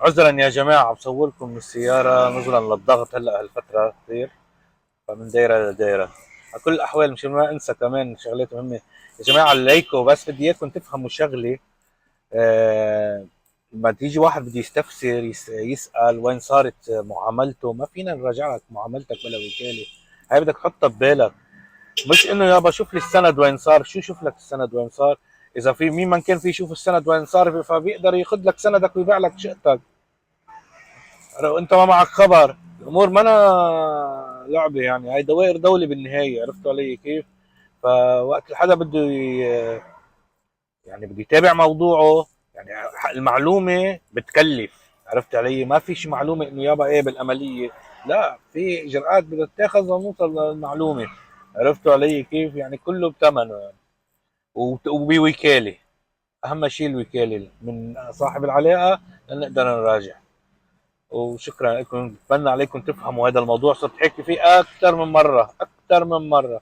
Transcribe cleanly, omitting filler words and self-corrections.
عذرا يا جماعة، بصوركم من السيارة نظرا للضغط هلا هالفترة كثير، فمن دايرة لدايرة. على كل الأحوال مشان ما أنسى كمان شغلات مهمة يا جماعة عليكم، بس بدي إياكم تفهموا شغلة. آه لما تيجي واحد بده يستفسر يسأل وين صارت معاملته، ما فينا نراجع لك معاملتك بلا وكالة. هاي بدك تحطها ببالك، مش انه يابا شوف لي السند وين صار. شو شوف لك السند وين صار؟ اذا في مين من كان في يشوف السند وين صار فبيقدر ياخذ لك سندك ويبيع لك شقتك وانت ما معك خبر. الامور ما أنا لعبه، يعني هاي دوائر دولة بالنهاية، عرفتوا علي كيف؟ فوقت حدا بده يعني بده يتابع موضوعه، يعني المعلومة بتكلف، عرفت علي؟ ما فيش معلومة انه يابا ايه بالعملية، لا، في اجراءات بدها تتاخذ لنوصل للمعلومة. عرفتوا علي كيف؟ يعني كله بثمنه يعني. وبوكالة، اهم شيء الوكالة من صاحب العلاقة لنقدر نراجع. وشكرا لكم، بتمنى عليكم تفهموا هذا الموضوع، صرت حكي فيه اكثر من مرة، اكثر من مرة.